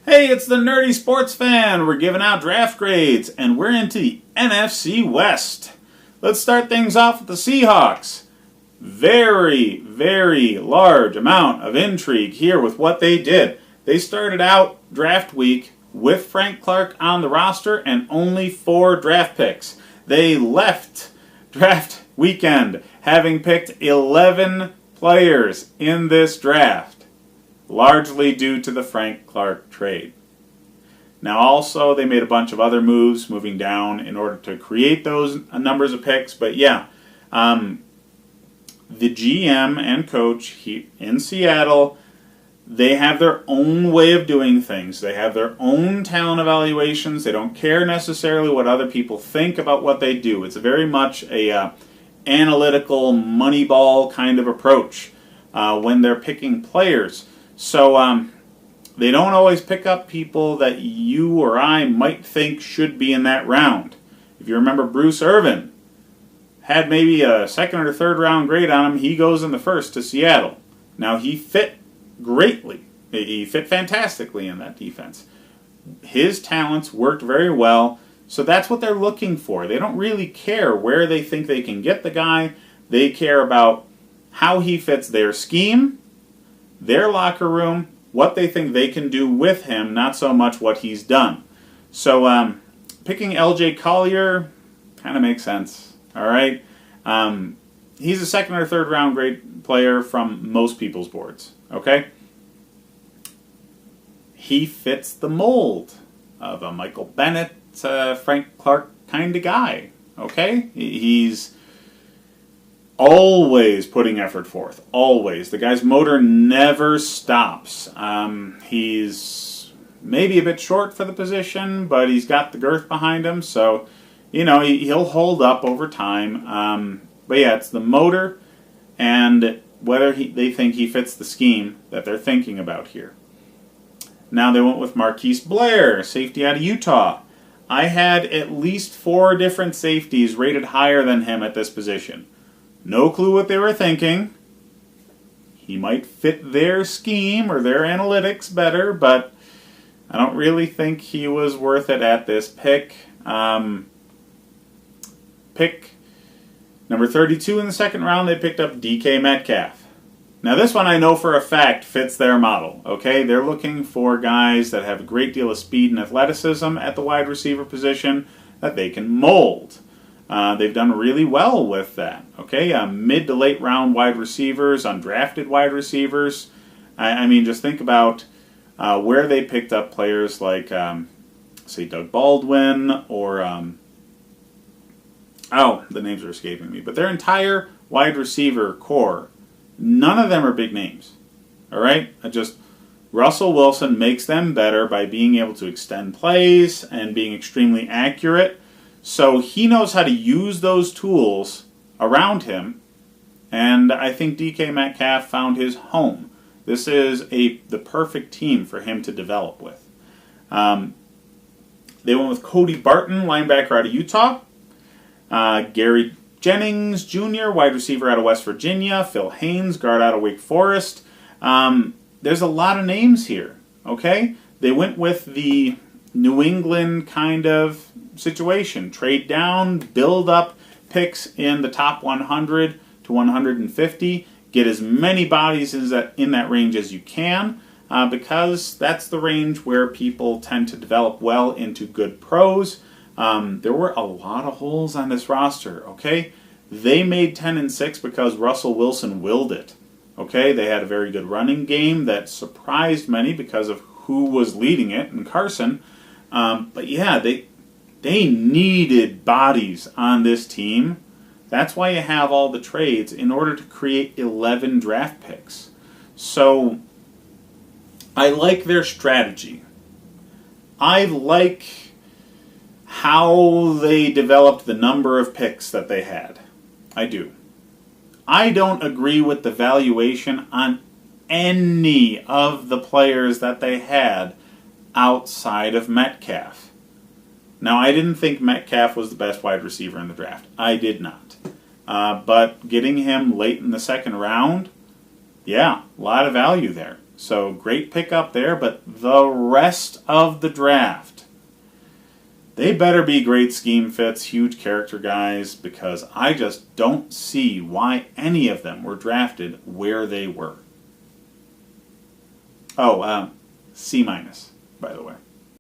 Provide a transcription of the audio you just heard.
Hey, it's the Nerdy Sports Fan. We're giving out draft grades, and we're into the NFC West. Let's start things off with the Seahawks. Very, very large amount of intrigue here with what they did. They started out draft week with Frank Clark on the roster and only 4 draft picks. They left draft weekend having picked 11 players in this draft, largely due to the Frank Clark trade. Now also, they made a bunch of other moves moving down in order to create those numbers of picks, but yeah, the GM and coach in Seattle, they have their own way of doing things. They have their own talent evaluations. They don't care necessarily what other people think about what they do. It's very much a analytical, moneyball kind of approach when they're picking players. So they don't always pick up people that you or I might think should be in that round. If you remember, Bruce Irvin had maybe a second or third round grade on him. He goes in the first to Seattle. Now, he fit greatly. He fit fantastically in that defense. His talents worked very well, so that's what they're looking for. They don't really care where they think they can get the guy. They care about how he fits their scheme, their locker room, what they think they can do with him, not so much what he's done. So picking L.J. Collier kind of makes sense. All right, he's a second or third round grade player from most people's boards. Okay, he fits the mold of a Michael Bennett, Frank Clark kind of guy. Okay, he's always putting effort forth. Always, the guy's motor never stops. He's maybe a bit short for the position, but he's got the girth behind him, so he'll hold up over time. But yeah, it's the motor and whether they think he fits the scheme that they're thinking about here. Now they went with Marquise Blair, safety out of Utah. I had at least 4 different safeties rated higher than him at this position. No clue what they were thinking. He might fit their scheme or their analytics better, but I don't really think he was worth it at this pick. Pick number 32 in the second round, they picked up DK Metcalf. Now this one I know for a fact fits their model. Okay, they're looking for guys that have a great deal of speed and athleticism at the wide receiver position that they can mold. They've done really well with that. Okay, mid to late round wide receivers, undrafted wide receivers. I mean, just think about where they picked up players like, say, Doug Baldwin or the names are escaping me. But their entire wide receiver core, none of them are big names. All right? Russell Wilson makes them better by being able to extend plays and being extremely accurate. So he knows how to use those tools around him. And I think DK Metcalf found his home. This is the perfect team for him to develop with. They went with Cody Barton, linebacker out of Utah. Gary Jennings Jr., wide receiver out of West Virginia. Phil Haynes, guard out of Wake Forest. There's a lot of names here, okay? They went with the New England kind of situation. Trade down, build up picks in the top 100 to 150. Get as many bodies in that range as you can, because that's the range where people tend to develop well into good pros. There were a lot of holes on this roster, okay? They made 10-6 because Russell Wilson willed it, okay? They had a very good running game that surprised many because of who was leading it, and Carson. But yeah, they needed bodies on this team. That's why you have all the trades in order to create 11 draft picks. So I like their strategy. I like how they developed the number of picks that they had. I do. I don't agree with the valuation on any of the players that they had outside of Metcalf. Now, I didn't think Metcalf was the best wide receiver in the draft. I did not. But getting him late in the second round, yeah, a lot of value there. So great pick up there, but the rest of the draft, they better be great scheme fits, huge character guys, because I just don't see why any of them were drafted where they were. Oh, C-, by the way.